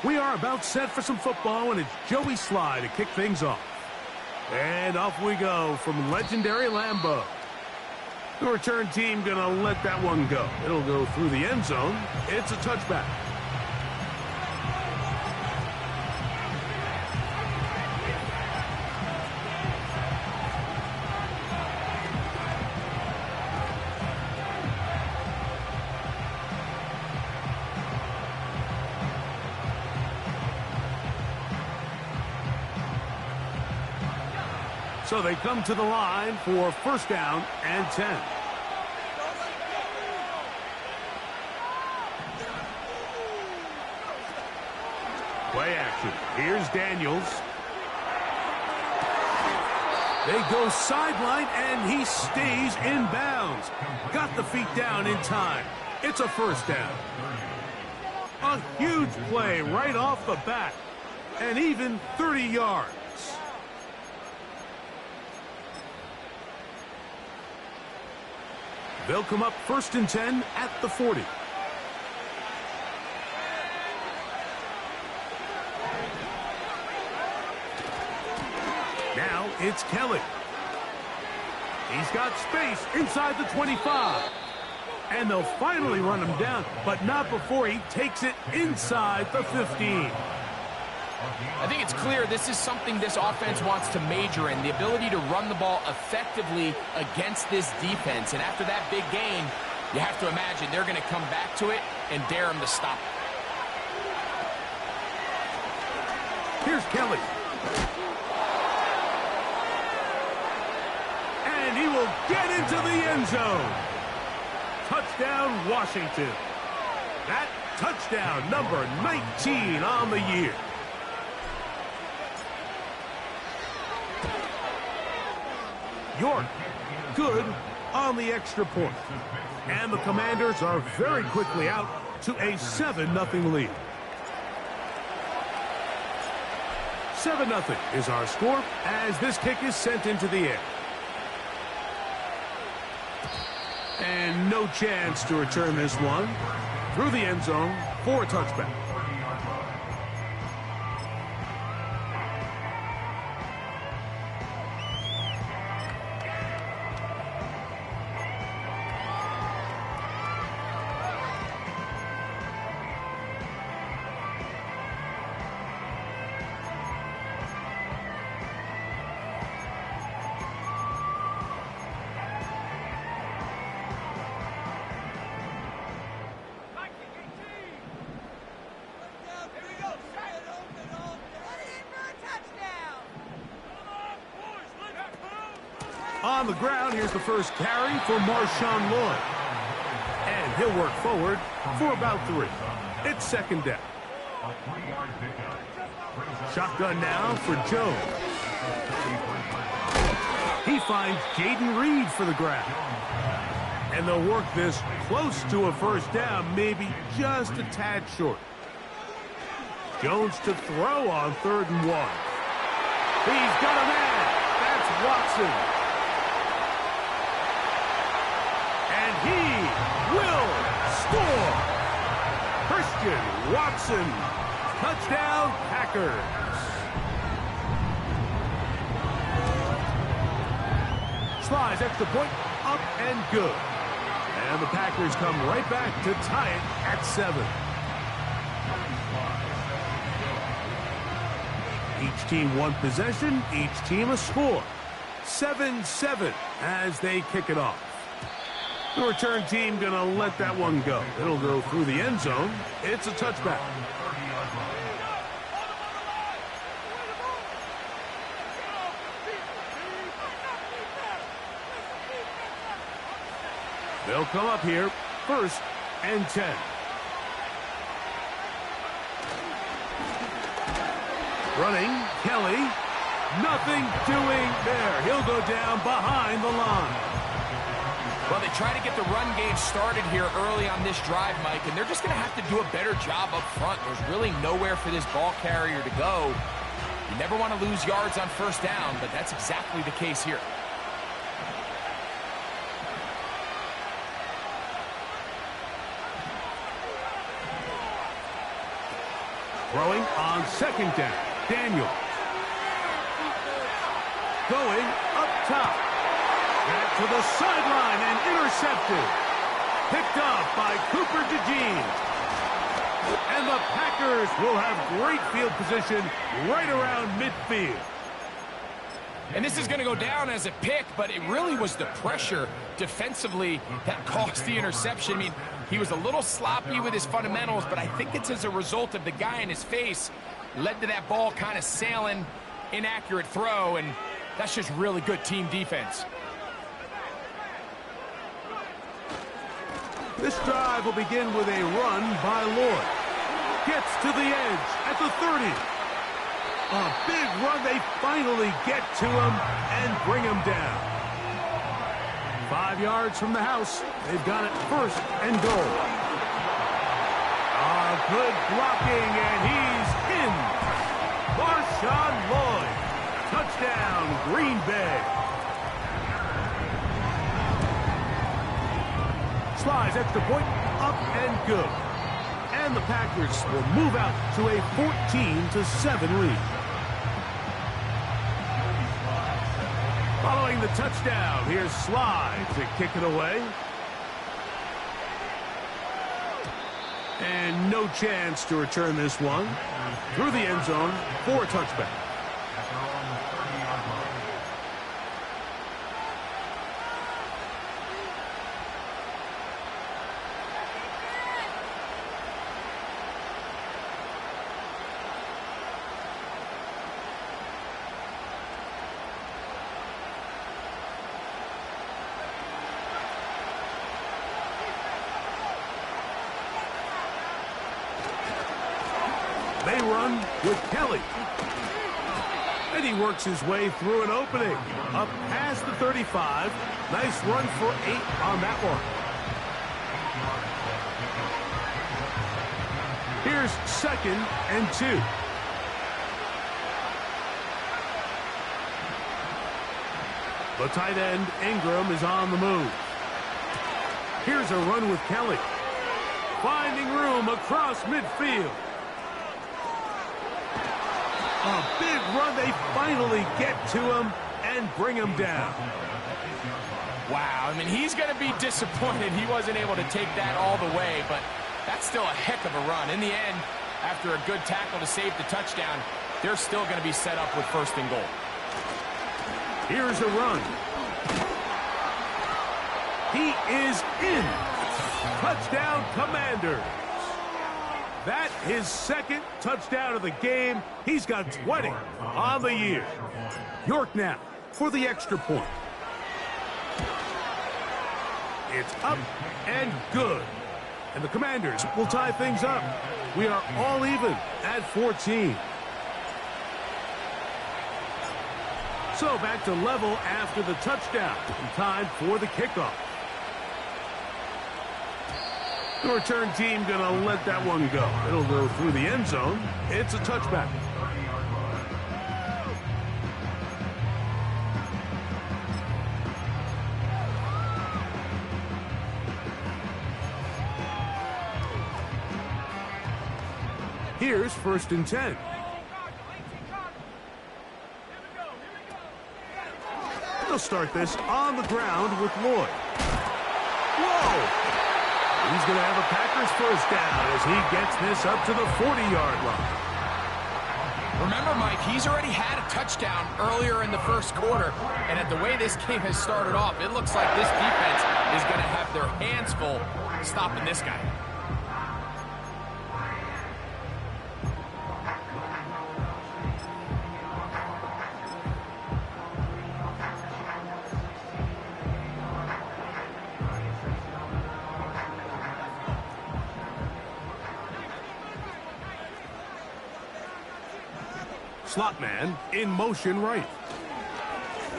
We are about set for some football, and it's Joey Sly to kick things off. And off we go from legendary Lambeau. The return team going to let that one go. It'll go through the end zone. It's a touchback. So they come to the line for first down and 10. Play action. Here's Daniels. They go sideline, and he stays in bounds. Got the feet down in time. It's a first down. A huge play right off the bat, and even 30 yards. They'll come up first and 10 at the 40. Now it's Kelly. He's got space inside the 25. And they'll finally run him down, but not before he takes it inside the 15. I think it's clear this is something this offense wants to major in, the ability to run the ball effectively against this defense. And after that big gain, you have to imagine they're going to come back to it and dare him to stop it. Here's Kelly. And he will get into the end zone. Touchdown, Washington. That touchdown, number 19 on the year. York, good on the extra point. And the Commanders are very quickly out to a 7-0 lead. 7-0 is our score as this kick is sent into the air. And no chance to return this one through the end zone for a touchback. On the ground, here's the first carry for Marshawn Lloyd. And he'll work forward for about 3. It's second down. Shotgun now for Jones. He finds Jaden Reed for the grab. And they'll work this close to a first down, maybe just a tad short. Jones to throw on 3rd and 1. He's got a man. That's Watson. He will score. Christian Watson. Touchdown, Packers. Sly's extra point up and good. And the Packers come right back to tie it at 7. Each team one possession, each team a score. 7-7 as they kick it off. The return team going to let that one go. It'll go through the end zone. It's a touchback. They'll come up here, first and 10. Running, Kelly. Nothing doing there. He'll go down behind the line. Well, they try to get the run game started here early on this drive, Mike, and they're just going to have to do a better job up front. There's really nowhere for this ball carrier to go. You never want to lose yards on first down, but that's exactly the case here. Throwing on second down. Daniel. Going up top. Back to the sideline and intercepted. Picked up by Cooper DeJean. And the Packers will have great field position right around midfield. And this is going to go down as a pick, but it really was the pressure defensively that caused the interception. I mean, he was a little sloppy with his fundamentals, but I think it's as a result of the guy in his face led to that ball kind of sailing, inaccurate throw, and that's just really good team defense. This drive will begin with a run by Lloyd. Gets to the edge at the 30. A big run. They finally get to him and bring him down. 5 yards from the house. They've got it first and goal. Good blocking, and he's in. Marshawn Lloyd. Touchdown, Green Bay. Slides extra point, up and good. And the Packers will move out to a 14-7 lead. Following the touchdown, here's Slides to kick it away. And no chance to return this one. Through the end zone for a touchback. They run with Kelly. And he works his way through an opening. Up past the 35. Nice run for 8 on that one. Here's 2nd and 2. The tight end, Ingram, is on the move. Here's a run with Kelly. Finding room across midfield. A big run. They finally get to him and bring him down. Wow, I mean, he's going to be disappointed he wasn't able to take that all the way, but that's still a heck of a run. In the end, after a good tackle to save the touchdown, they're still going to be set up with 1st and goal. Here's a run. He is in. Touchdown, Commanders. That his 2nd touchdown of the game. He's got 20 on the year. York now for the extra point. It's up and good. And the Commanders will tie things up. We are all even at 14. So back to level after the touchdown. Time for the kickoff. The return team going to let that one go. It'll go through the end zone. It's a touchback. Here's 1st and 10. They'll start this on the ground with Lloyd. Whoa! He's going to have a Packers 1st down as he gets this up to the 40-yard line. Remember, Mike, he's already had a touchdown earlier in the 1st quarter, and at the way this game has started off, it looks like this defense is going to have their hands full stopping this guy. Slot man in motion right.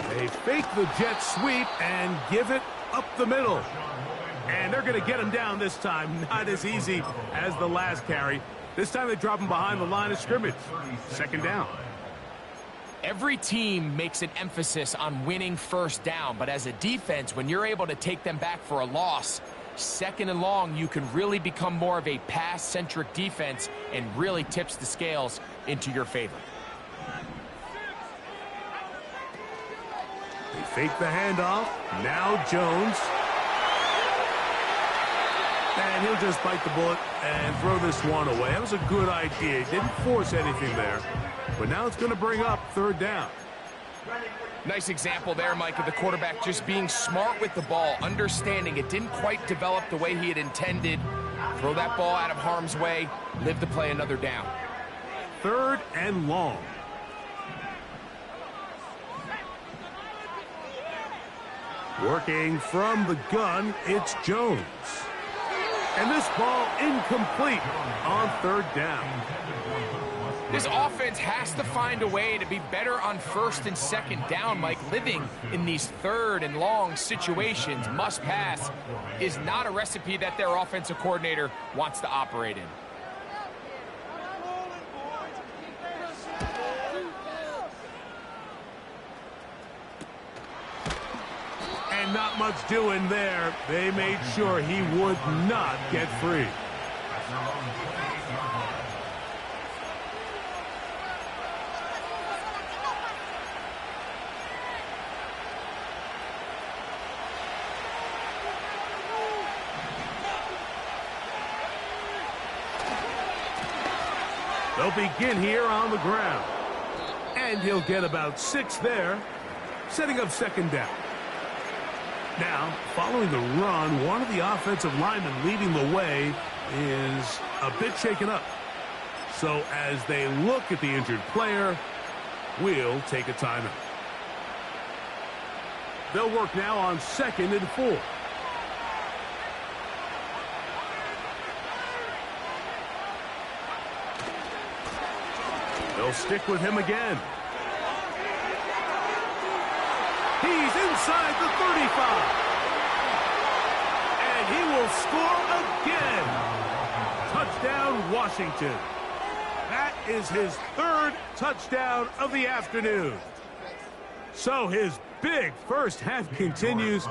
They fake the jet sweep and give it up the middle. And they're going to get him down this time. Not as easy as the last carry. This time they drop him behind the line of scrimmage. 2nd down. Every team makes an emphasis on winning 1st down, but as a defense, when you're able to take them back for a loss, Second and long, you can really become more of a pass-centric defense and really tips the scales into your favor. They fake the handoff. Now Jones. And he'll just bite the bullet and throw this one away. That was a good idea. He didn't force anything there. But now it's going to bring up third down. Nice example there, Mike, of the quarterback just being smart with the ball, understanding it didn't quite develop the way he had intended. Throw that ball out of harm's way, live to play another down. Third and long. Working from the gun, it's Jones. And this ball incomplete on third down. This offense has to find a way to be better on first and second down, Mike. Living in these third and long situations, must pass, is not a recipe that their offensive coordinator wants to operate in. And not much doing there. They made sure he would not get free. They'll begin here on the ground. And he'll get about 6 there, setting up second down. Now, following the run, one of the offensive linemen leading the way is a bit shaken up. So as they look at the injured player, we'll take a timeout. They'll work now on 2nd and 4. They'll stick with him again. He's inside the 35. And he will score again. Touchdown, Washington. That is his 3rd touchdown of the afternoon. So his big first half continues.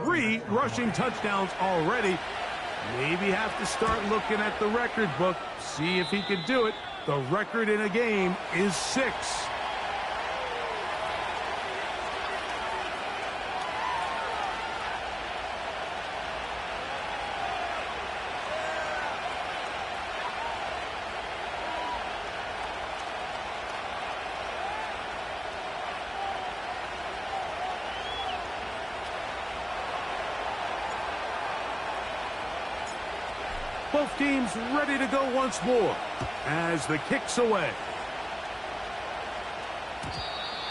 3 rushing touchdowns already. Maybe have to start looking at the record book, see if he can do it. The record in a game is 6. Both teams ready to go once more as the kick's away.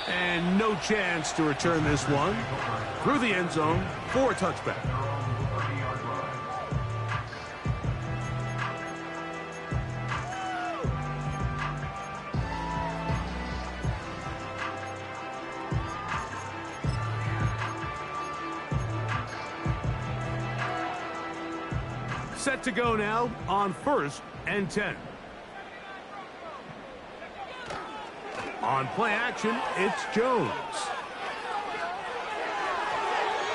And no chance to return this one. Through the end zone for a touchback. Set to go now on 1st and 10. On play action, it's Jones.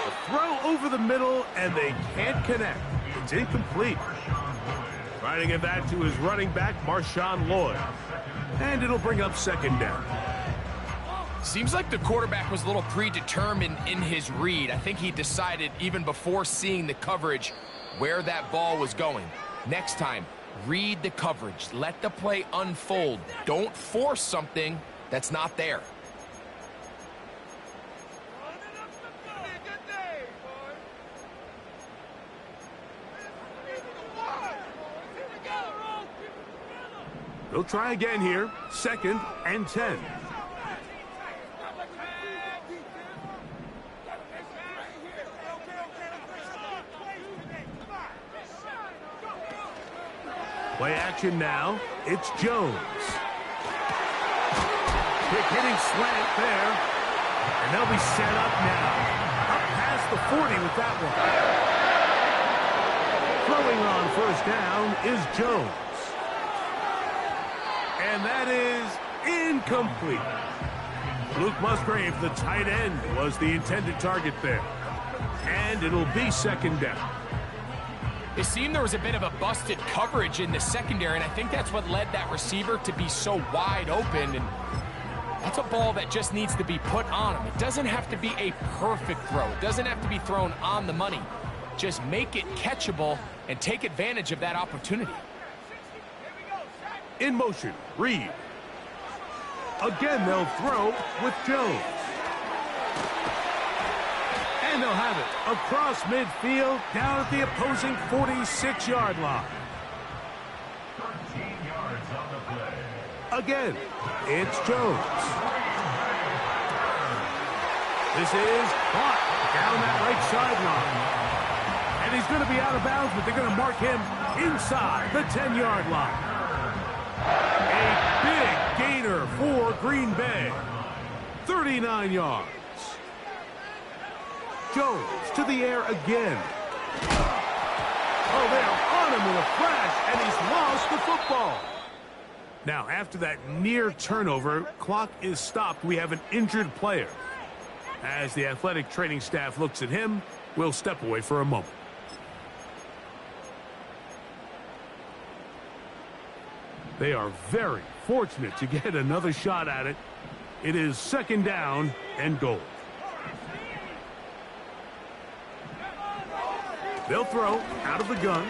A throw over the middle, and they can't connect. It's incomplete. Trying to get that to his running back, Marshawn Lloyd. And it'll bring up second down. Seems like the quarterback was a little predetermined in his read. I think he decided even before seeing the coverage where that ball was going. Next time, read the coverage. Let the play unfold. Don't force something that's not there. They'll try again here. 2nd and 10. Play action now. It's Jones. Quick hitting slant there. And they'll be set up now. Up past the 40 with that one. Throwing on first down is Jones. And that is incomplete. Luke Musgrave, the tight end, was the intended target there. And it'll be second down. It seemed there was a bit of a busted coverage in the secondary, and I think that's what led that receiver to be so wide open. And that's a ball that just needs to be put on him. It doesn't have to be a perfect throw. It doesn't have to be thrown on the money. Just make it catchable and take advantage of that opportunity. In motion, Reed. Again, they'll throw with Jones. And they'll have it across midfield, down at the opposing 46-yard line. 13 yards on the play. Again, it's Jones. This is caught down that right sideline. And he's going to be out of bounds, but they're going to mark him inside the 10-yard line. A big gainer for Green Bay. 39 yards. Jones to the air again. Oh, they're on him with a flash, and he's lost the football. Now, after that near turnover, clock is stopped. We have an injured player. As the athletic training staff looks at him, we'll step away for a moment. They are very fortunate to get another shot at it. It is second down and goal. They'll throw out of the gun.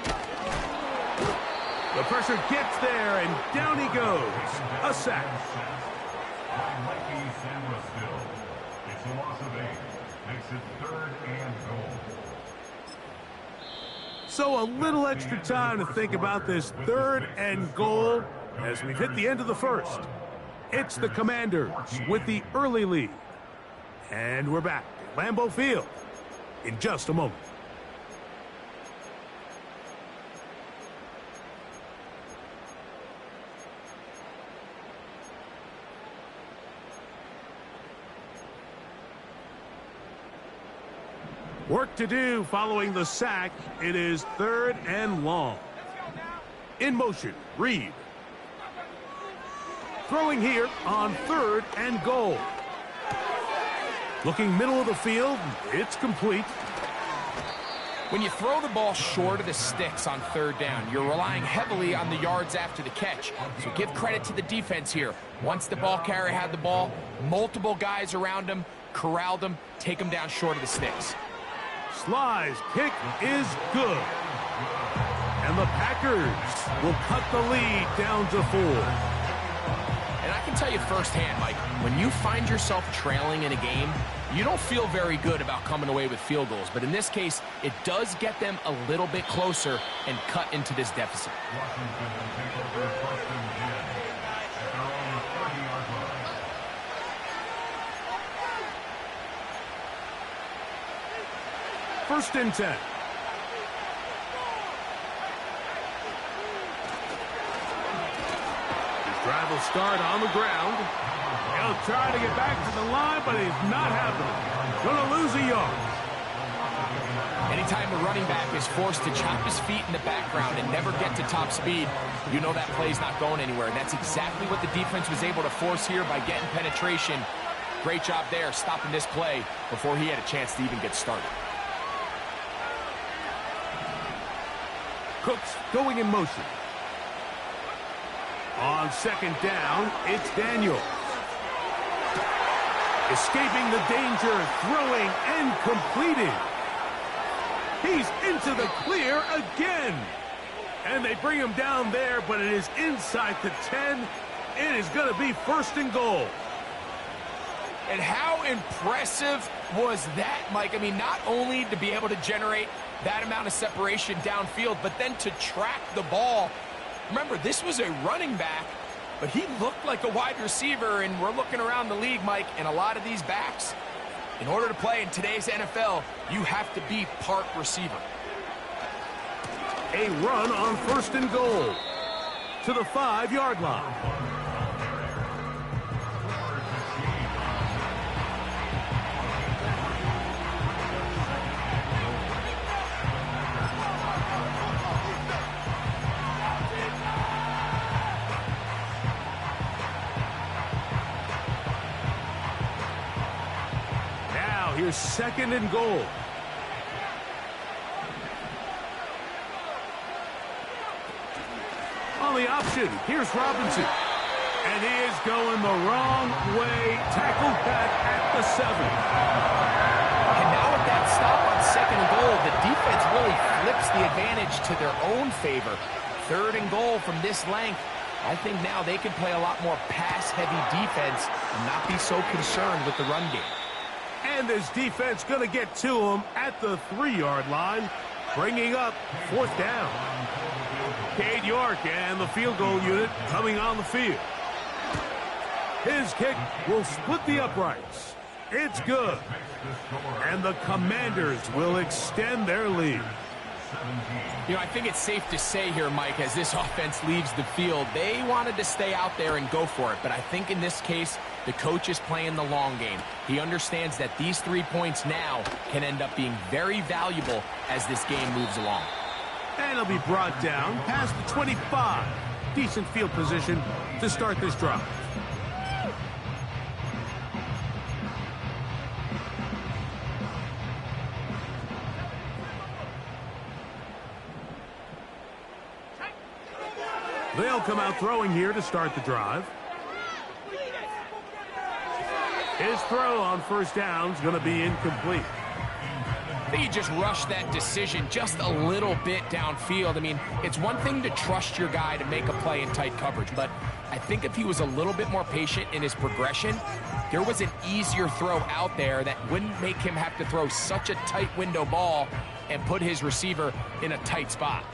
The pressure gets there, and down he goes. A sack. It's a loss of 8. Makes it 3rd and goal. So a little extra time to think about this 3rd and goal as we've hit the end of the first. It's the Commanders with the early lead. And we're back at Lambeau Field in just a moment. Work to do following the sack. It is 3rd and long. In motion, Reed. Throwing here on 3rd and goal. Looking middle of the field, it's complete. When you throw the ball short of the sticks on 3rd down, you're relying heavily on the yards after the catch. So give credit to the defense here. Once the ball carrier had the ball, multiple guys around him, corralled him, take him down short of the sticks. Sly's kick is good. And the Packers will cut the lead down to 4. And I can tell you firsthand, Mike, when you find yourself trailing in a game, you don't feel very good about coming away with field goals. But in this case, it does get them a little bit closer and cut into this deficit. Washington will take over 1st and 10 at their own 30-yard line. First and 10. His drive will start on the ground. He'll try to get back to the line, but he's not happening. Gonna lose a yard. Anytime a running back is forced to chop his feet in the background and never get to top speed, you know that play's not going anywhere. And that's exactly what the defense was able to force here by getting penetration. Great job there, stopping this play before he had a chance to even get started. Cooks going in motion. On 2nd down, it's Daniels. Escaping the danger, throwing and completing. He's into the clear again. And they bring him down there, but it is inside the 10. It is going to be 1st and goal. And how impressive was that, Mike? I mean, not only to be able to generate that amount of separation downfield, but then to track the ball. Remember, this was a running back, but he looked like a wide receiver, and we're looking around the league, Mike, and a lot of these backs, in order to play in today's NFL, you have to be part receiver. A run on 1st and goal to the 5-yard line. Here's 2nd and goal. only option. Here's Robinson. And he is going the wrong way. Tackled back at the 7. And now with that stop on 2nd and goal, the defense really flips the advantage to their own favor. 3rd and goal from this length. I think now they can play a lot more pass-heavy defense and not be so concerned with the run game. And this defense going to get to him at the 3-yard line, bringing up 4th down. Cade York and the field goal unit coming on the field. His kick will split the uprights. It's good. And the Commanders will extend their lead. You know, I think it's safe to say here, Mike, as this offense leaves the field, they wanted to stay out there and go for it. But I think in this case, the coach is playing the long game. He understands that these 3 points now can end up being very valuable as this game moves along. And he'll be brought down past the 25. Decent field position to start this drive. They'll come out throwing here to start the drive. His throw on 1st down is going to be incomplete. I think he just rushed that decision just a little bit downfield. I mean, it's one thing to trust your guy to make a play in tight coverage, but I think if he was a little bit more patient in his progression, there was an easier throw out there that wouldn't make him have to throw such a tight window ball and put his receiver in a tight spot.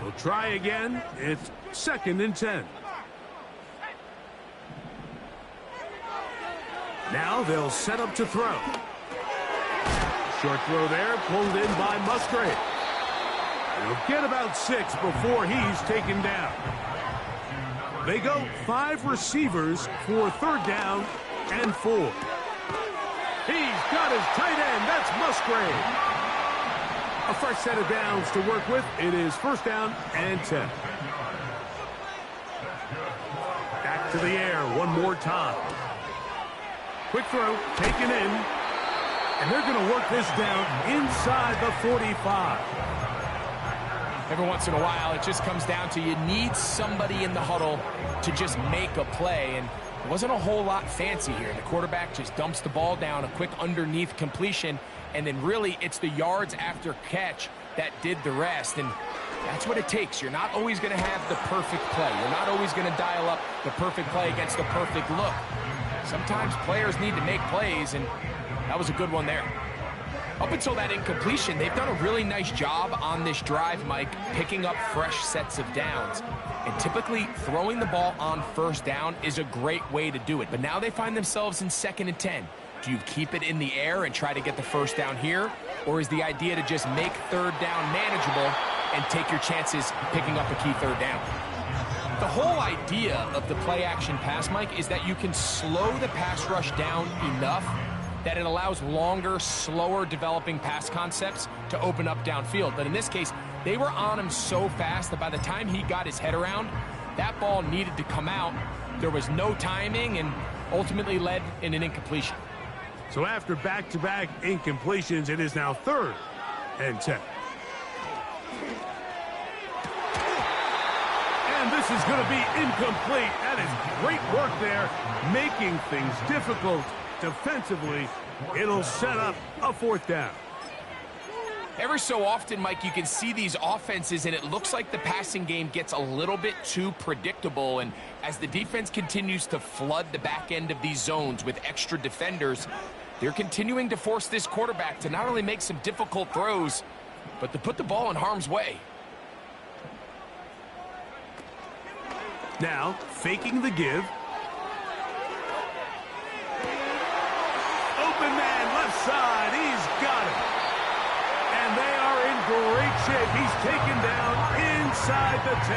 We'll try again. It's 2nd and 10. Now they'll set up to throw. Short throw there, pulled in by Musgrave. He'll get about 6 before he's taken down. They go 5 receivers for 3rd down and 4. He's got his tight end. That's Musgrave. A fresh set of downs to work with. It is 1st down and 10. Back to the air one more time. Quick throw, taken in. And they're going to work this down inside the 45. Every once in a while, it just comes down to you need somebody in the huddle to just make a play. And it wasn't a whole lot fancy here. The quarterback just dumps the ball down, a quick underneath completion, and then really it's the yards after catch that did the rest. And that's what it takes. You're not always going to have the perfect play. You're not always going to dial up the perfect play against the perfect look. Sometimes players need to make plays, and that was a good one there. Up until that incompletion, they've done a really nice job on this drive, Mike, picking up fresh sets of downs. And typically, throwing the ball on 1st down is a great way to do it. But now they find themselves in 2nd and 10. Do you keep it in the air and try to get the 1st down here? Or is the idea to just make 3rd down manageable and take your chances picking up a key 3rd down? The whole idea of the play-action pass, Mike, is that you can slow the pass rush down enough that it allows longer, slower developing pass concepts to open up downfield. But in this case, they were on him so fast that by the time he got his head around, that ball needed to come out. There was no timing and ultimately led in an incompletion. So after back-to-back incompletions, it is now 3rd and 10. And this is going to be incomplete. That is great work there, making things difficult defensively. It'll set up a 4th down. Every so often, Mike, you can see these offenses, and it looks like the passing game gets a little bit too predictable. And as the defense continues to flood the back end of these zones with extra defenders, they're continuing to force this quarterback to not only make some difficult throws, but to put the ball in harm's way. Now, faking the give. Open man, left side. He's got it. And they are in great shape. He's taken down inside the 10.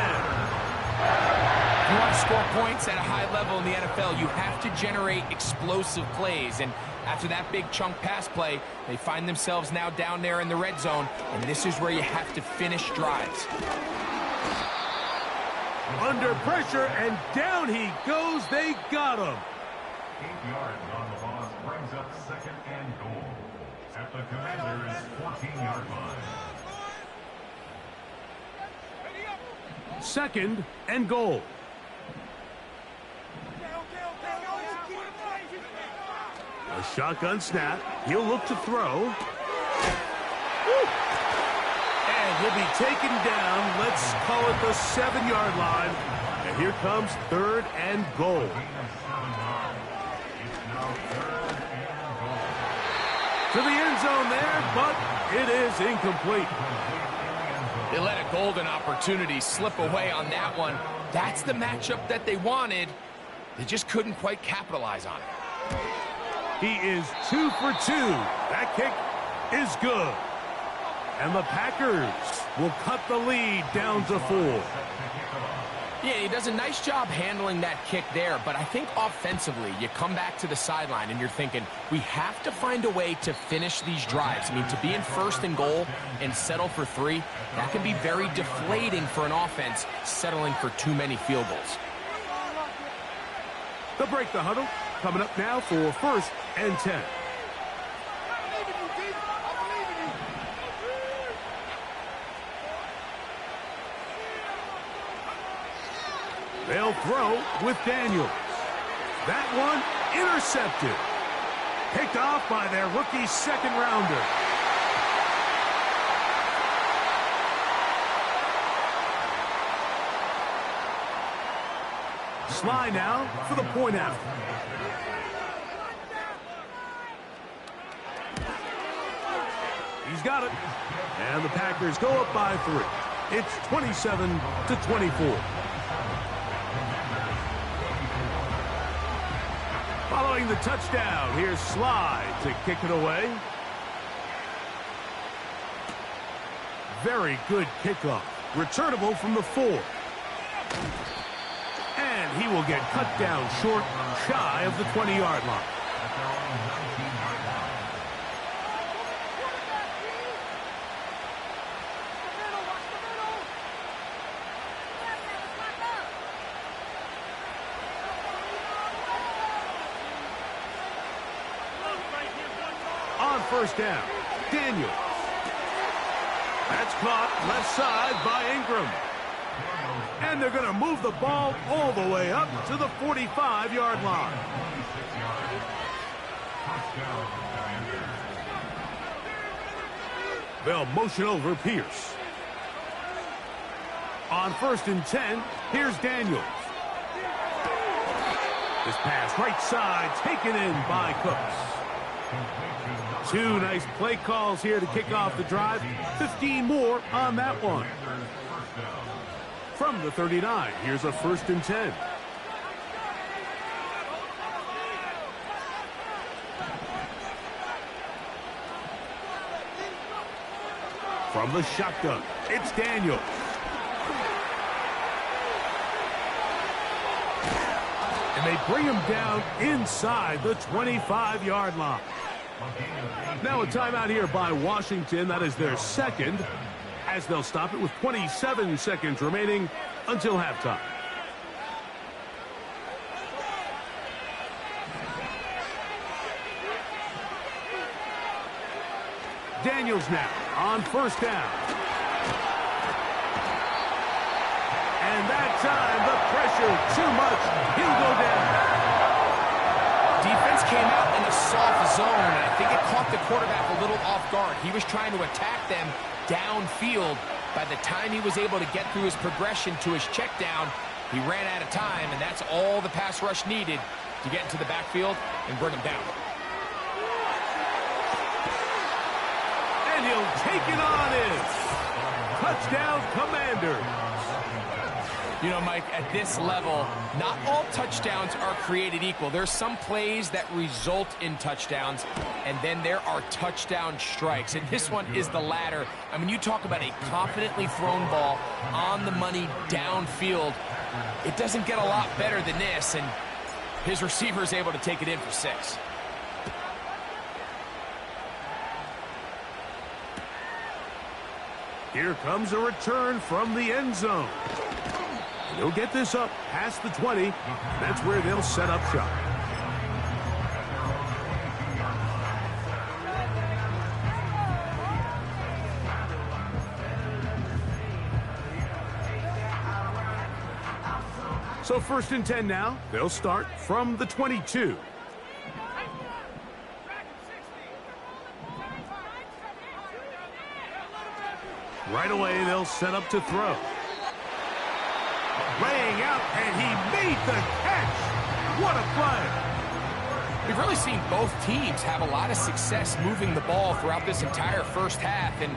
If you want to score points at a high level in the NFL, you have to generate explosive plays. And after that big chunk pass play, they find themselves now down there in the red zone. And this is where you have to finish drives. Under pressure, and down he goes. They got him. 8 yards on the loss brings up 2nd and goal at the Commanders' 14-yard line. 2nd and goal. A shotgun snap. He'll look to throw. Woo! And he'll be taken down. Let's call it the 7-yard line. And here comes 3rd and goal. To the end zone there, but it is incomplete. They let a golden opportunity slip away on that one. That's the matchup that they wanted. They just couldn't quite capitalize on it. He is 2 for 2. That kick is good. And the Packers will cut the lead down to 4. Yeah, he does a nice job handling that kick there, but I think offensively, you come back to the sideline and you're thinking, we have to find a way to finish these drives. I mean, to be in 1st and goal and settle for 3, that can be very deflating for an offense settling for too many field goals. They'll break the huddle. Coming up now for 1st and 10. They'll throw with Daniels. That one intercepted. Picked off by their rookie 2nd rounder. Sly now for the point after. He's got it. And the Packers go up by 3. It's 27-24. Following the touchdown, here's Sly to kick it away. Very good kickoff. Returnable from the 4. And he will get cut down short, shy of the 20-yard line. On 1st down, Daniels. That's caught left side by Ingram. And they're going to move the ball all the way up to the 45-yard line. They'll motion over Pierce. On 1st and 10, here's Daniels. This pass right side taken in by Cooks. 2 nice play calls here to kick off the drive. 15 more on that one. From the 39, here's a 1st and 10. From the shotgun, it's Daniels. And they bring him down inside the 25-yard line. Now a timeout here by Washington. That is their 2nd, as they'll stop it with 27 seconds remaining until halftime. Daniels now on 1st down. And that time, the pressure too much. He'll go down. Defense came out in a soft zone, and I think it caught the quarterback a little off guard. He was trying to attack them downfield. By the time he was able to get through his progression to his check down, he ran out of time, and that's all the pass rush needed to get into the backfield and bring him down. And he'll take it on in. Touchdown, Commanders. You know, Mike, at this level, not all touchdowns are created equal. There's some plays that result in touchdowns, and then there are touchdown strikes. And this one is the latter. I mean, you talk about a confidently thrown ball on the money downfield. It doesn't get a lot better than this, and his receiver is able to take it in for 6. Here comes a return from the end zone. He'll get this up past the 20. That's where they'll set up shop. So 1st and 10 now. They'll start from the 22. Right away, they'll set up to throw. Laying out, and he made the catch. What a play. We've really seen both teams have a lot of success moving the ball throughout this entire first half, and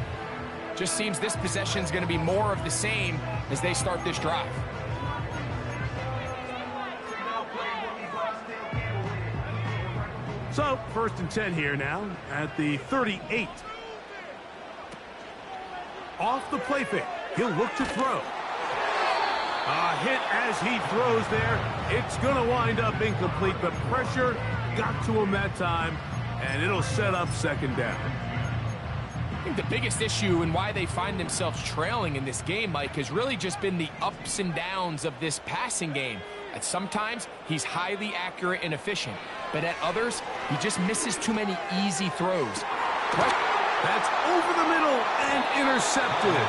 just seems this possession is going to be more of the same as they start this drive. So 1st and 10 here now at the 38. Off the play fake, he'll look to throw. A hit as he throws there. It's going to wind up incomplete, but pressure got to him that time, and it'll set up 2nd down. I think the biggest issue and why they find themselves trailing in this game, Mike, has really just been the ups and downs of this passing game. At sometimes, he's highly accurate and efficient, but at others, he just misses too many easy throws. That's over the middle and intercepted.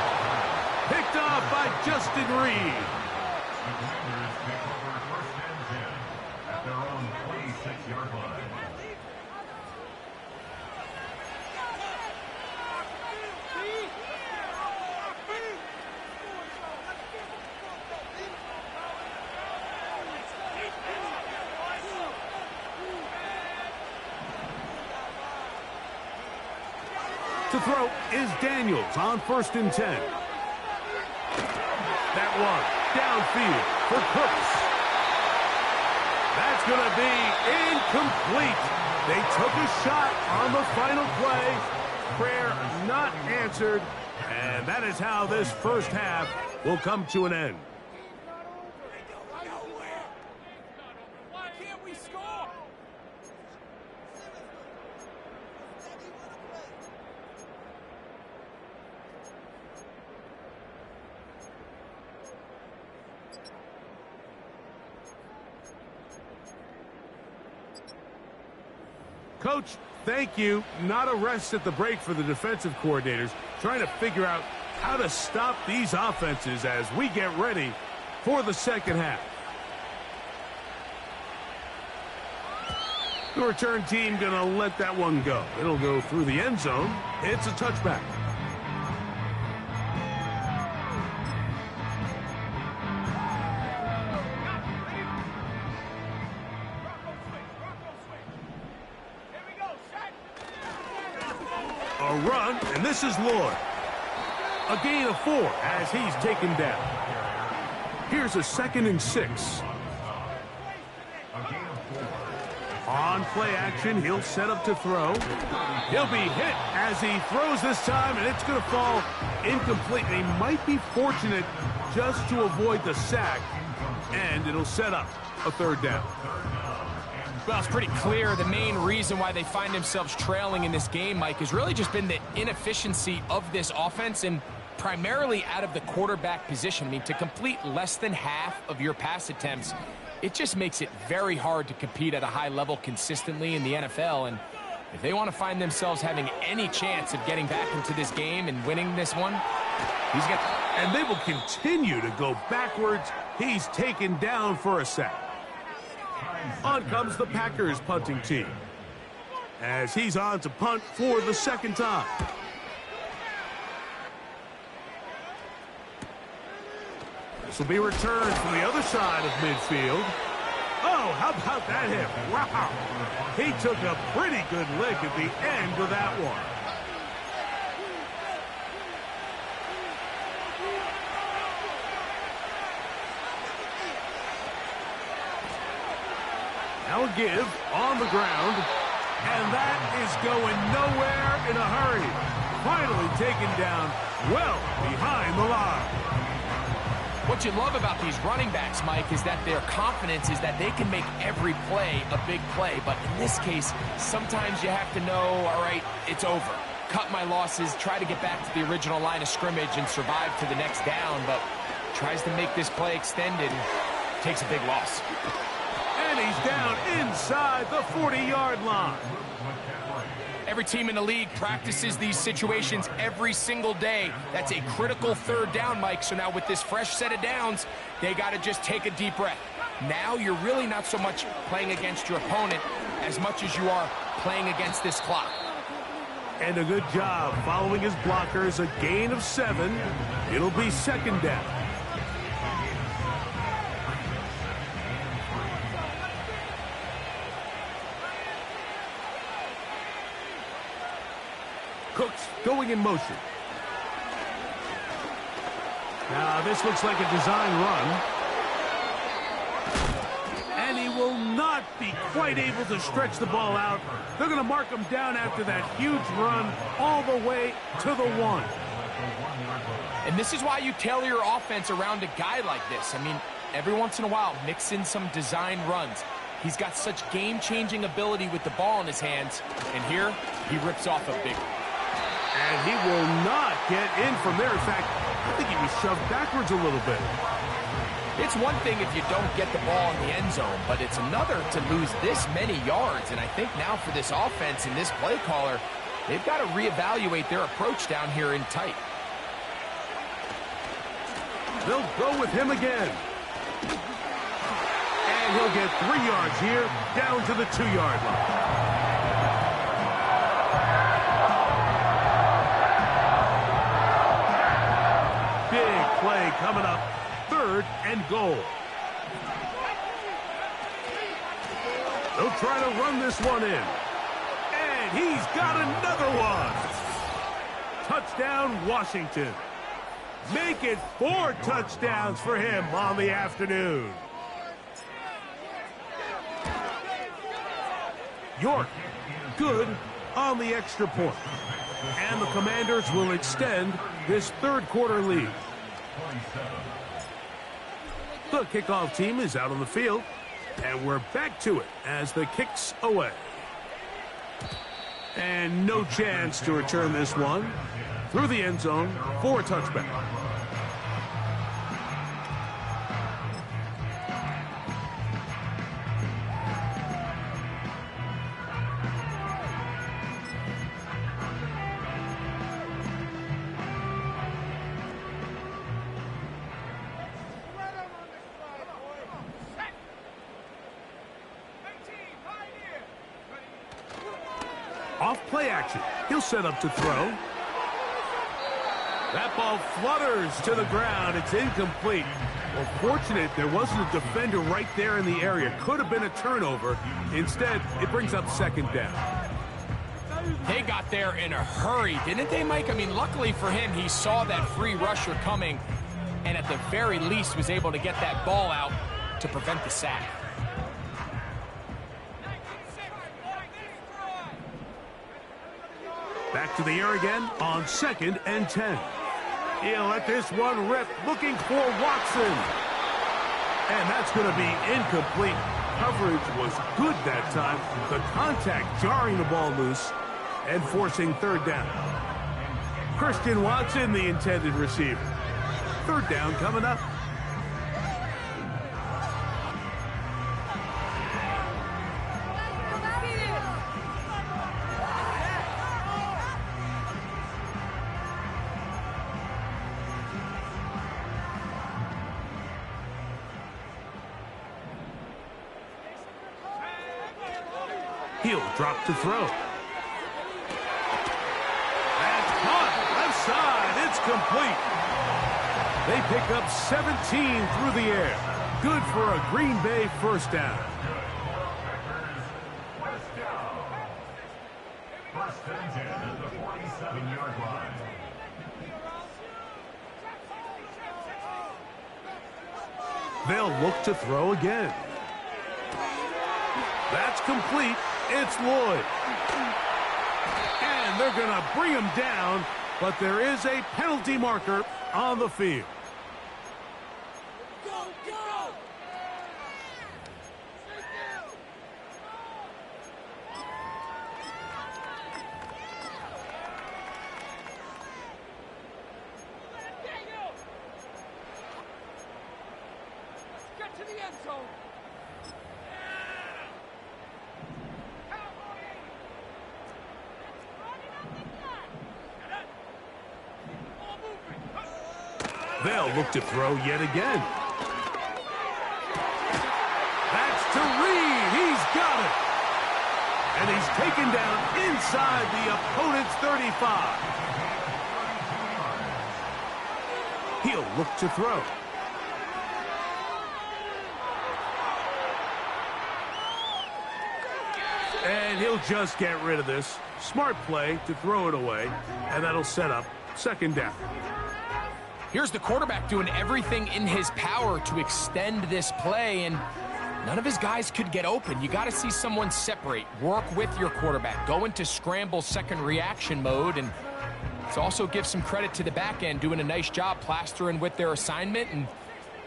Picked off by Justin Reed. The Commanders pick over 1st and 10 at their own 26-yard line. To throw is Daniels on 1st and 10. That one downfield for Cooks. That's going to be incomplete. They took a shot on the final play. Prayer not answered. And that is how this first half will come to an end. Why can't we score? Coach, thank you. Not a rest at the break for the defensive coordinators, trying to figure out how to stop these offenses as we get ready for the 2nd half. The return team going to let that one go. It'll go through the end zone. It's a touchback. A run, and this is Lloyd. A gain of 4 as he's taken down. Here's a 2nd and 6. On play action, he'll set up to throw. He'll be hit as he throws this time, and it's going to fall incomplete. They might be fortunate just to avoid the sack, and it'll set up a 3rd down. Well, it's pretty clear the main reason why they find themselves trailing in this game, Mike, has really just been the inefficiency of this offense and primarily out of the quarterback position. I mean, to complete less than half of your pass attempts, it just makes it very hard to compete at a high level consistently in the NFL. And if they want to find themselves having any chance of getting back into this game and winning this one, and they will continue to go backwards. He's taken down for a sack. On comes the Packers punting team as he's on to punt for the 2nd time. This will be returned from the other side of midfield. Oh, how about that hit? Wow. He took a pretty good lick at the end of that one. Now a give on the ground, and that is going nowhere in a hurry. Finally taken down well behind the line. What you love about these running backs, Mike, is that their confidence is that they can make every play a big play. But in this case, sometimes you have to know, all right, it's over. Cut my losses, try to get back to the original line of scrimmage and survive to the next down, but tries to make this play extended and takes a big loss. And he's down inside the 40-yard line. Every team in the league practices these situations every single day. That's a critical 3rd down, Mike. So now with this fresh set of downs, they got to just take a deep breath. Now you're really not so much playing against your opponent as much as you are playing against this clock. And a good job following his blockers, a gain of 7. It'll be second down. Cooks going in motion. Now this looks like a design run. And he will not be quite able to stretch the ball out. They're going to mark him down after that huge run all the way to the 1. And this is why you tailor your offense around a guy like this. I mean, every once in a while, mix in some design runs. He's got such game-changing ability with the ball in his hands. And here, he rips off a big one. And he will not get in from there. In fact, I think he was shoved backwards a little bit. It's one thing if you don't get the ball in the end zone, but it's another to lose this many yards. And I think now for this offense and this play caller, they've got to reevaluate their approach down here in tight. They'll go with him again. And he'll get 3 yards here, down to the 2-yard line. Big play coming up. 3rd and goal. They'll try to run this one in. And he's got another one. Touchdown, Washington. Make it 4 touchdowns for him on the afternoon. York, good on the extra point. And the Commanders will extend this 3rd quarter lead. The kickoff team is out on the field, and we're back to it as the kick's away. And no chance to return this one through the end zone for a touchback. Off play action. He'll set up to throw. That ball flutters to the ground. It's incomplete. Well, fortunate there wasn't a defender right there in the area. Could have been a turnover. Instead, it brings up second down. They got there in a hurry, didn't they, Mike? I mean, luckily for him, he saw that free rusher coming and at the very least was able to get that ball out to prevent the sack. Back to the air again on 2nd and 10. He'll let this one rip, looking for Watson. And that's going to be incomplete. Coverage was good that time. The contact jarring the ball loose and forcing 3rd down. Christian Watson, the intended receiver. 3rd down coming up. He'll drop to throw. That's caught left side. It's complete. They pick up 17 through the air. Good for a Green Bay 1st down. First and 10 at the 47-yard line. They'll look to throw again. That's complete. It's Lloyd. And they're going to bring him down, but there is a penalty marker on the field. Go, go! Get to the end zone. They'll look to throw yet again. to Reed. He's got it. And he's taken down inside the opponent's 35. He'll look to throw. And he'll just get rid of this. Smart play to throw it away, and that'll set up second down. Here's the quarterback doing everything in his power to extend this play, and none of his guys could get open. You got to see someone separate, work with your quarterback, go into scramble second reaction mode, and let's also give some credit to the back end doing a nice job plastering with their assignment, and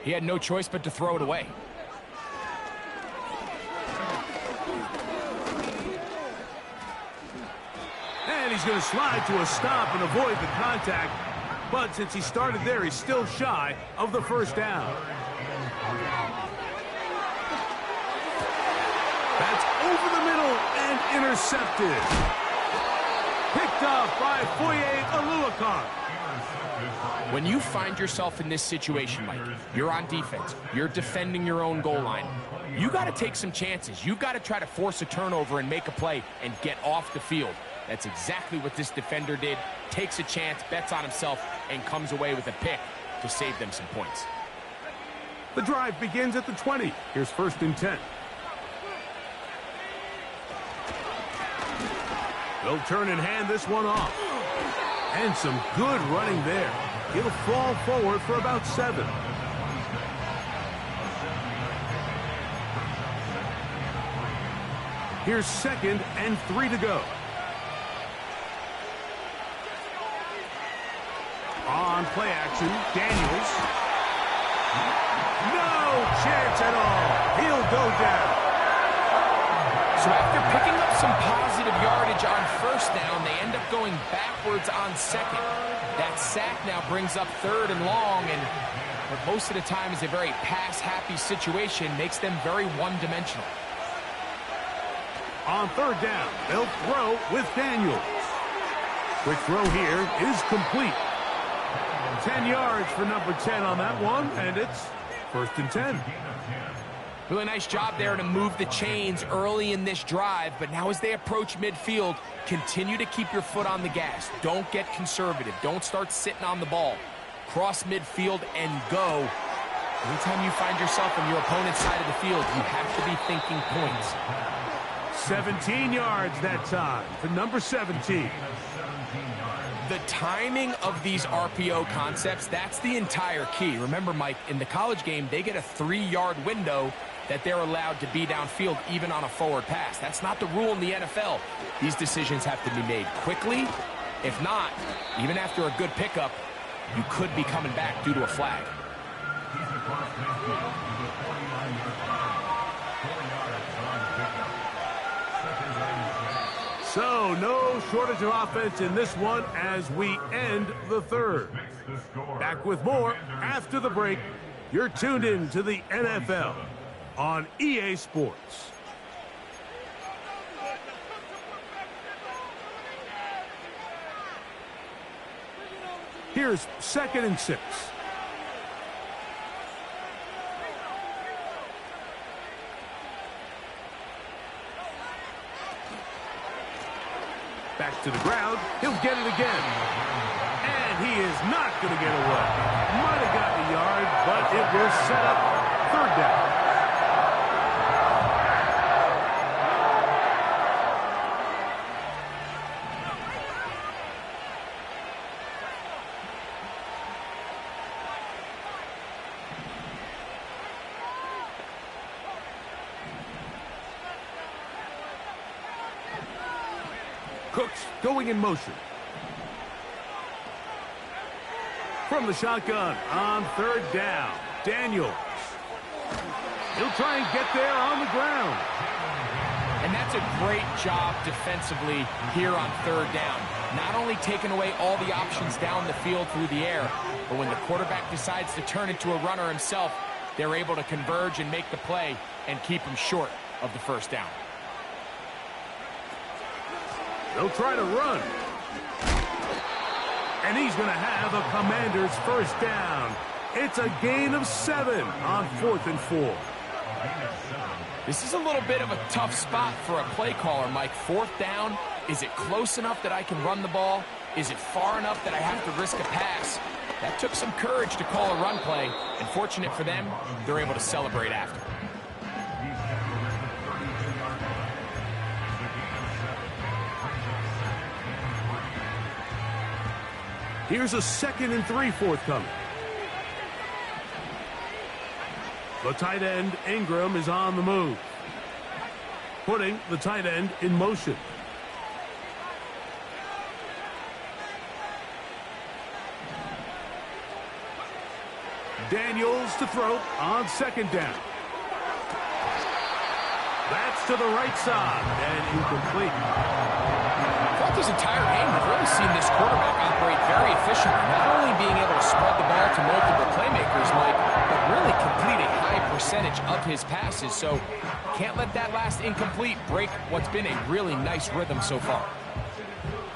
he had no choice but to throw it away. And he's going to slide to a stop and avoid the contact. But since he started there, he's still shy of the first down. That's over the middle and intercepted. Picked up by Foye Oluokun. When you find yourself in this situation, Mike, you're on defense, you're defending your own goal line, you got to take some chances. You've got to try to force a turnover and make a play and get off the field. That's exactly what this defender did. Takes a chance, bets on himself, and comes away with a pick to save them some points. The drive begins at the 20. Here's 1st and 10. They'll turn and hand this one off. And some good running there. He'll fall forward for about 7. Here's 2nd and 3 to go. On play action, Daniels. No chance at all. He'll go down. So after picking up some positive yardage on 1st down, they end up going backwards on 2nd. That sack now brings up 3rd and long, and what most of the time is a very pass-happy situation makes them very one-dimensional. On 3rd down, they'll throw with Daniels. Quick throw here is complete. 10 yards for number 10 on that one, and it's 1st and 10. Really nice job there to move the chains early in this drive, but now as they approach midfield, continue to keep your foot on the gas. Don't get conservative. Don't start sitting on the ball. Cross midfield and go. Anytime you find yourself on your opponent's side of the field, you have to be thinking points. 17 yards that time to number 17. The timing of these RPO concepts, that's the entire key. Remember, Mike, in the college game, they get a 3-yard window that they're allowed to be downfield even on a forward pass. That's not the rule in the NFL. These decisions have to be made quickly. If not, even after a good pickup, you could be coming back due to a flag. So, no shortage of offense in this one as we end the 3rd. Back with more after the break. You're tuned in to the NFL on EA Sports. Here's 2nd and 6. Back to the ground. He'll get it again. And he is not going to get away. Might have gotten a yard, but it will set up 3rd down. Cooks going in motion. From the shotgun on 3rd down, Daniels. He'll try and get there on the ground. And that's a great job defensively here on 3rd down. Not only taking away all the options down the field through the air, but when the quarterback decides to turn into a runner himself, they're able to converge and make the play and keep him short of the 1st down. They'll try to run. And he's going to have a Commander's 1st down. It's a gain of 7 on 4th and 4. This is a little bit of a tough spot for a play caller, Mike. 4th down, is it close enough that I can run the ball? Is it far enough that I have to risk a pass? That took some courage to call a run play, and fortunate for them, they're able to celebrate after. Here's a 2nd and 3 forthcoming. The tight end, Ingram, is on the move, putting the tight end in motion. Daniels to throw on 2nd down. That's to the right side and incomplete. Throughout this entire game, we've really seen this quarterback operate very efficiently, not only being able to spread the ball to multiple playmakers, Mike, but really complete a high percentage of his passes. So can't let that last incomplete break what's been a really nice rhythm so far.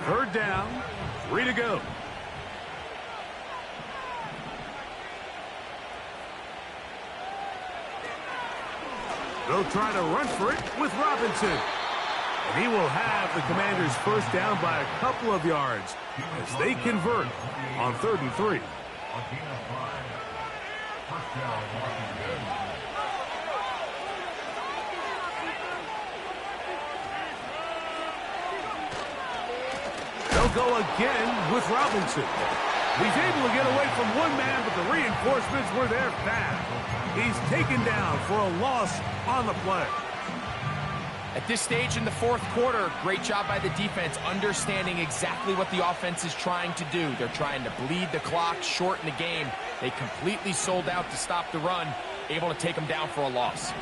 3rd down, 3 to go. They'll try to run for it with Robinson. And he will have the Commanders' 1st down by a couple of yards as they convert on 3rd and 3. They'll go again with Robinson. He's able to get away from one man, but the reinforcements were there fast. He's taken down for a loss on the play. At this stage in the 4th quarter, great job by the defense understanding exactly what the offense is trying to do. They're trying to bleed the clock, shorten the game. They completely sold out to stop the run, able to take them down for a loss.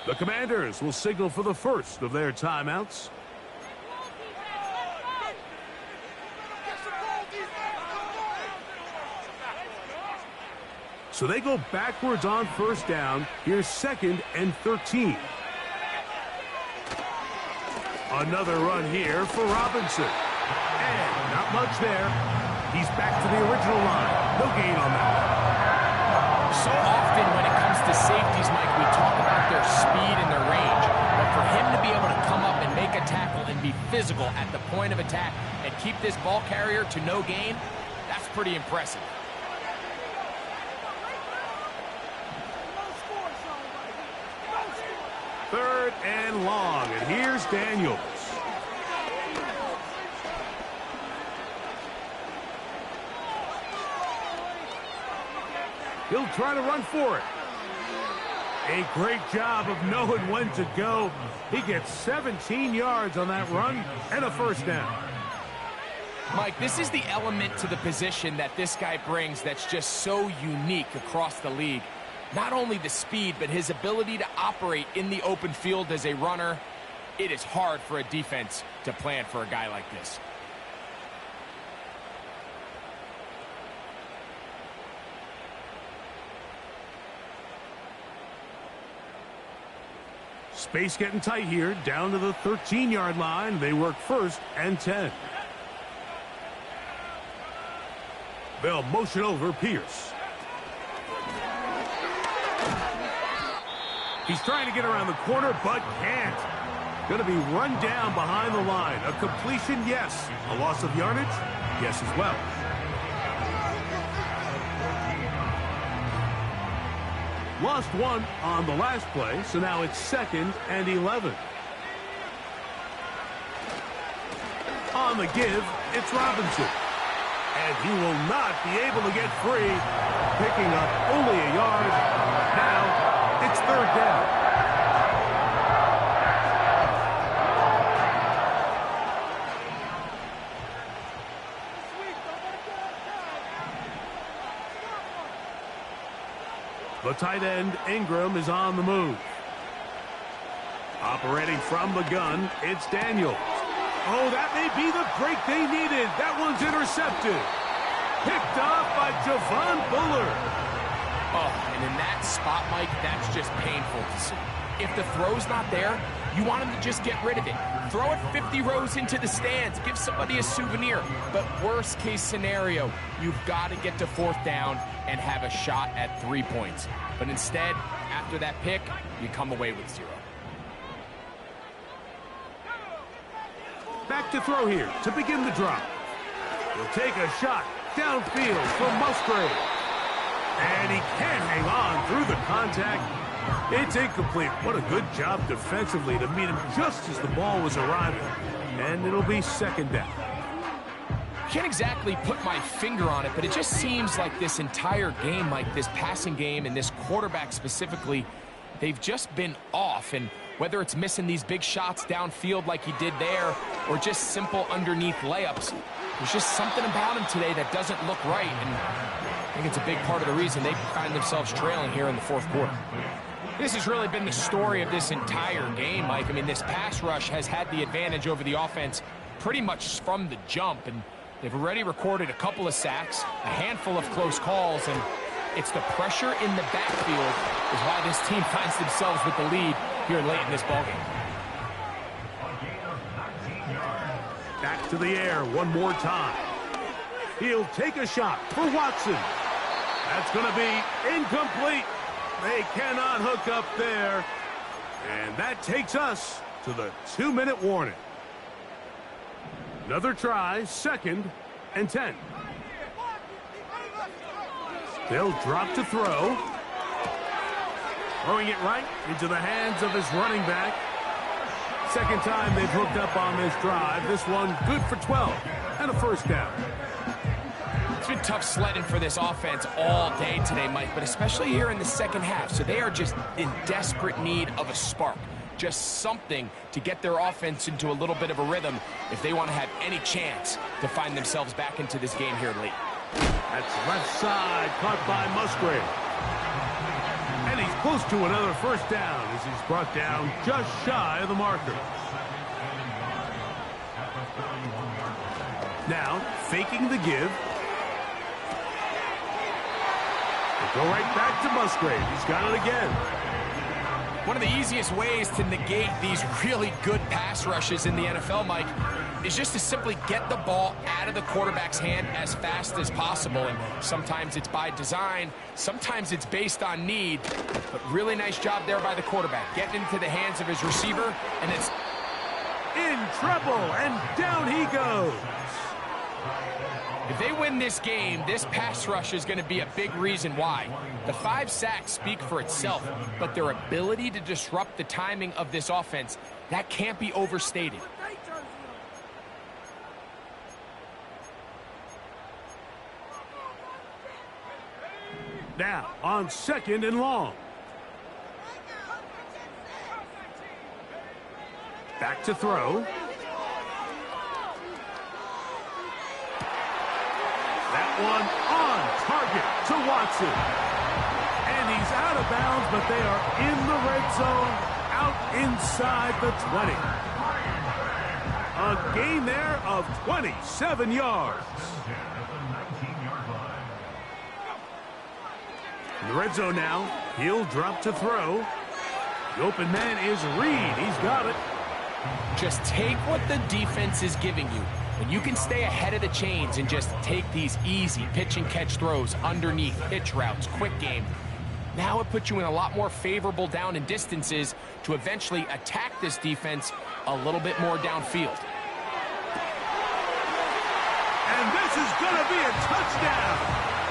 The Commanders will signal for the first of their timeouts. So they go backwards on 1st down. Here's 2nd and 13. Another run here for Robinson. And not much there. He's back to the original line. No gain on that. So often when it comes to safeties, Mike, we talk about their speed and their range. But for him to be able to come up and make a tackle and be physical at the point of attack and keep this ball carrier to no gain, that's pretty impressive. Third and long, and here's Daniels. He'll try to run for it. A great job of knowing when to go. He gets 17 yards on that run and a 1st down. Mike, this is the element to the position that this guy brings that's just so unique across the league. Not only the speed, but his ability to operate in the open field as a runner. It is hard for a defense to plan for a guy like this. Space getting tight here, down to the 13-yard line. They work 1st and 10. They'll motion over Pierce. He's trying to get around the corner, but can't. Going to be run down behind the line. A completion, yes. A loss of yardage, yes as well. Lost one on the last play, so now it's 2nd and 11. On the give, it's Robinson. And he will not be able to get free, picking up only a yard. Now it's 3rd down. The tight end, Ingram, is on the move. Operating from the gun, it's Daniels. Oh, that may be the break they needed. That one's intercepted. Picked off by Javon Bullard. Oh, and in that spot, Mike, that's just painful to see. If the throw's not there, you want him to just get rid of it. Throw it 50 rows into the stands. Give somebody a souvenir. But worst case scenario, you've got to get to 4th down and have a shot at 3 points. But instead, after that pick, you come away with 0. Back to throw here to begin the drive. He'll take a shot downfield from Musgrave. And he can't hang on through the contact. It's incomplete. What a good job defensively to meet him just as the ball was arriving. And it'll be 2nd down. Can't exactly put my finger on it, but it just seems like this entire game, like this passing game and this quarterback specifically, they've just been off. And whether it's missing these big shots downfield like he did there or just simple underneath layups, there's just something about him today that doesn't look right. And I think it's a big part of the reason they find themselves trailing here in the 4th quarter. This has really been the story of this entire game, Mike. I mean, this pass rush has had the advantage over the offense pretty much from the jump, and they've already recorded a couple of sacks, a handful of close calls, and it's the pressure in the backfield is why this team finds themselves with the lead here late in this ballgame. Back to the air one more time. He'll take a shot for Watson. That's going to be incomplete. They cannot hook up there. And that takes us to the 2-minute warning. Another try, 2nd and 10. They'll drop to throw. Throwing it right into the hands of his running back. 2nd time they've hooked up on this drive. This one good for 12 and a 1st down. It's been tough sledding for this offense all day today, Mike, but especially here in the 2nd half. So they are just in desperate need of a spark. Just something to get their offense into a little bit of a rhythm if they want to have any chance to find themselves back into this game here late. That's left side, caught by Musgrave. And he's close to another 1st down as he's brought down just shy of the marker. Now, faking the give. Go right back to Musgrave. He's got it again. One of the easiest ways to negate these really good pass rushes in the NFL, Mike, is just to simply get the ball out of the quarterback's hand as fast as possible. And sometimes it's by design, sometimes it's based on need. But really nice job there by the quarterback, getting into the hands of his receiver, and it's in trouble, and down he goes. If they win this game, this pass rush is going to be a big reason why. The 5 sacks speak for itself, but their ability to disrupt the timing of this offense, that can't be overstated. Now, on 2nd and long. Back to throw. That one on target to Watson. And he's out of bounds, but they are in the red zone, out inside the 20. A gain there of 27 yards. In the red zone now, he'll drop to throw. The open man is Reed. He's got it. Just take what the defense is giving you. When you can stay ahead of the chains and just take these easy pitch and catch throws underneath, hitch routes, quick game, now it puts you in a lot more favorable down and distances to eventually attack this defense a little bit more downfield. And this is going to be a touchdown.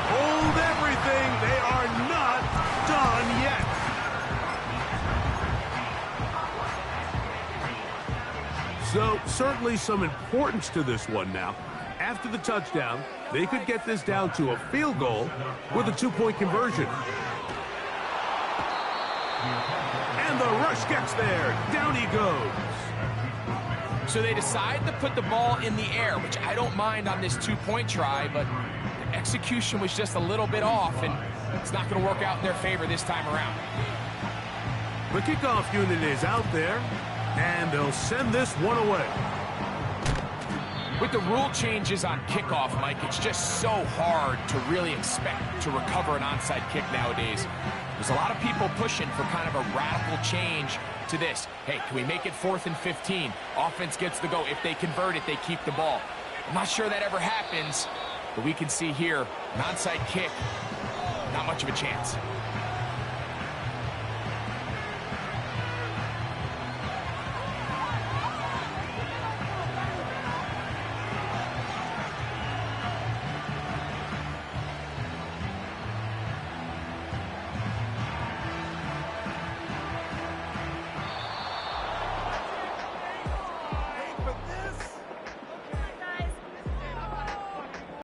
Hold everything. They are not done yet. So, certainly some importance to this one now. After the touchdown, they could get this down to a field goal with a 2-point conversion. And the rush gets there. Down he goes. So they decide to put the ball in the air, which I don't mind on this 2-point try, but the execution was just a little bit off, and it's not going to work out in their favor this time around. The kickoff unit is out there. And they'll send this one away. With the rule changes on kickoff, Mike, it's just so hard to really expect to recover an onside kick nowadays. There's a lot of people pushing for kind of a radical change to this. Hey, can we make it 4th and 15? Offense gets the go. If they convert it, they keep the ball. I'm not sure that ever happens, but we can see here, an onside kick, not much of a chance.